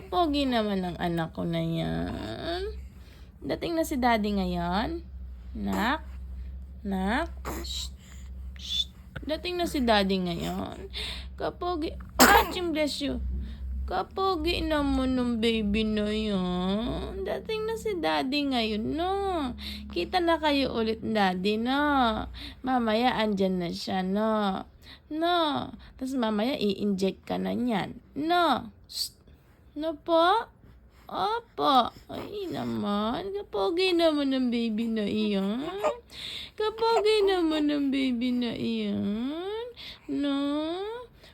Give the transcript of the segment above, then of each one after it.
Kapogi naman ang anak ko na yan. Dating na si daddy ngayon. Nak? Nak? Shh. Shh. Dating na si daddy ngayon. Kapogi. Achim, bless you. Kapogi naman ng baby na yan. Dating na si daddy ngayon, no? Kita na kayo ulit, daddy, no? Mamaya, andyan na siya, no? No. Tapos mamaya, i-inject ka na niyan. No. Shh. No po? Opo. Ay naman. Kapogi naman ng baby na iyan. Kapogi naman ng baby na iyan. No?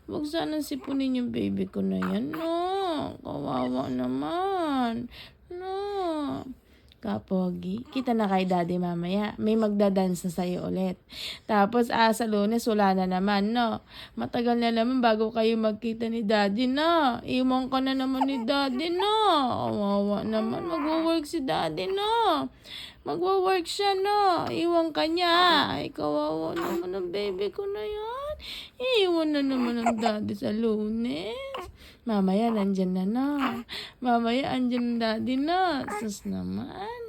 Huwag sana sipunin yung baby ko na yan. No? Kawawa naman. No? Kapogi. Kita na kay daddy mamaya. May magdadance na sa'yo ulit. Tapos sa Lunes wala na naman, no? Matagal na naman bago kayo magkita ni daddy, no? Iwan ka na naman ni daddy, no? Kawawa naman. Magwo-work si daddy, no? Magwo-work siya, no? Iwan ka niya. Ay, kawawa naman ang baby ko na yan. Iwan na naman ang daddy sa Lunes. Mamaya, nandyan na, no? Mamaya, andyan ang daddy, no? Sus naman.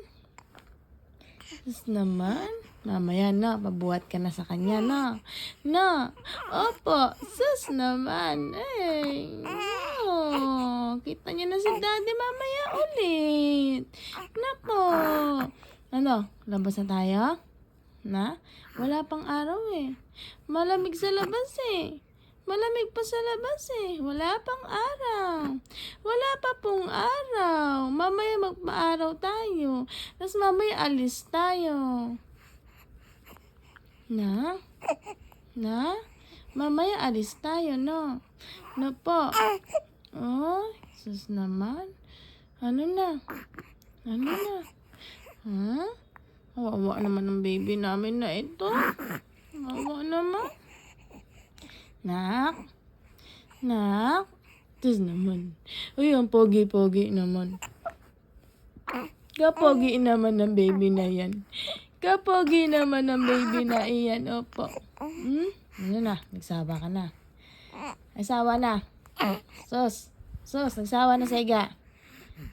Sus naman. Mamaya, no? Pabuhat ka na sa kanya, no? No? Opo. Sus naman. Eh, no. Kita niya na si daddy mamaya ulit. Nako. Ano? Labas na tayo? Na? Wala pang araw eh. Malamig sa labas eh. Malamig pa sa labas eh. Wala pang araw. Wala pa pong araw. Mamaya magpa-araw tayo. Tapos mamaya alis tayo. Na? Na? Mamaya alis tayo, no? No po. Oh, sus naman. Ano na? Ano na? Ha? Kawawa naman ng baby namin na ito. Kawawa naman. Nak? Nak? Tus naman. Uy, ang pogi-pogi naman. Kapogi naman ng baby na yan. Kapogi naman ng baby na iyan. Opo. Ano na? Nagsawa ka na. Nagsawa na. Sus. Sus, nagsawa na sa iga.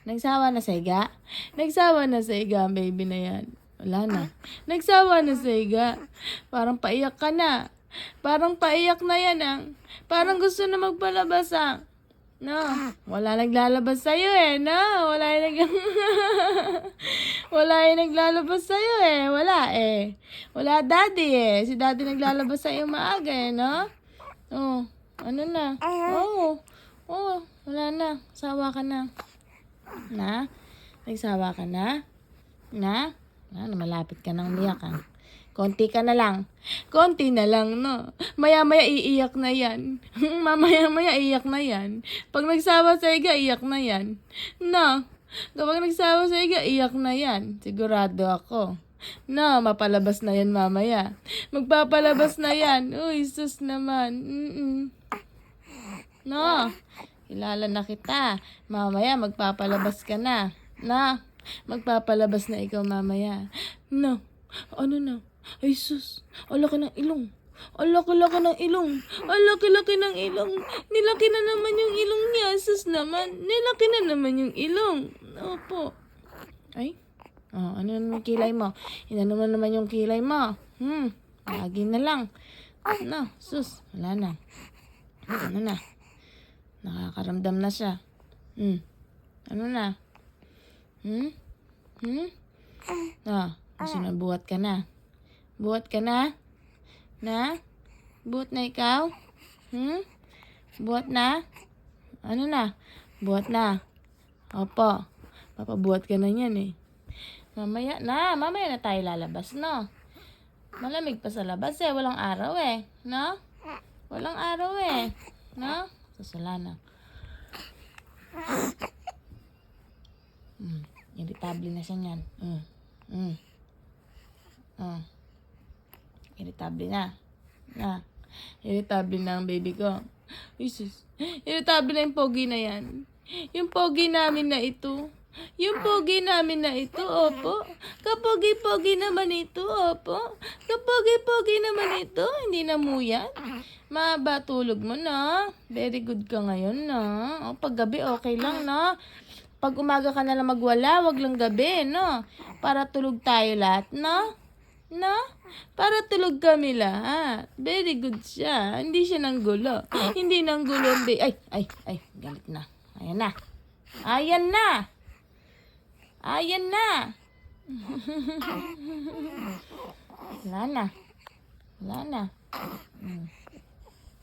Nagsawa na sa iga? Nagsawa na sa iga ang baby na yan. Wala na. Nagsawa na sa iga. Parang paiyak ka na. Parang paiyak na yan ah. Parang gusto na magpalabas ah. No, wala naglalabas sa'yo eh, no? Wala yung wala yung naglalabas sa'yo eh. Wala eh. Wala daddy eh. Si daddy naglalabas sa'yo maaga eh, no? Oh, ano na? Oh, wala na. Sawa ka na. Na? Nagsawa ka na? Na? Malapit ka nang umiyak ah. Konti ka na lang. Konti na lang, no? Maya-maya iiyak na yan. Mamaya-maya iiyak na yan. Pag nagsawa sa iga, iyak na yan. No? Kapag nagsawa sa iga, iyak na yan. Sigurado ako. No, mapalabas na yan mamaya. Magpapalabas na yan. Uy, sus naman. No? Kilala na kita. Mamaya, magpapalabas ka na. No? Magpapalabas na ikaw mamaya. No? Ano na? Ay sus, alaki ng ilong. Alaki-laki ng ilong. Alaki-laki ng ilong. Nilaki na naman yung ilong niya. Sus naman, nilaki na naman yung ilong. Opo. Ay, ano naman kilay mo? Ina naman yung kilay mo. Lagi na lang. No, sus, wala na. Ano na? Nakakaramdam na siya. Ano na? Kasi nabuhat ka na. Buhat ka na? Na? Buhat na ikaw? Buhat na? Ano na? Buhat na? Opo. Papabuhat ka na yan eh. Mamaya na tayo lalabas, no? Malamig pa sa labas eh. Walang araw eh. No? Walang araw eh. No? Sasala na. Irritable na siya yan. Irritable na. Irritable na ang baby ko. Jesus. Irritable na yung pogi na yan. Yung pogi namin na ito. Yung pogi namin na ito, opo. Kapogi-pogi naman ito, opo. Kapogi-pogi naman ito, hindi na muyat. Mahaba tulog mo na. Very good ka ngayon na. O, pag gabi okay lang na. Pag umaga ka na lang magwala, wag lang gabi, no? Para tulog tayo lahat, no? No? Para tulog kami lahat. Very good siya. Hindi siya nang gulo. Hindi nang gulo. Ay, galit na. Ayan na. Ayan na. Ayan na. Wala na. Wala na.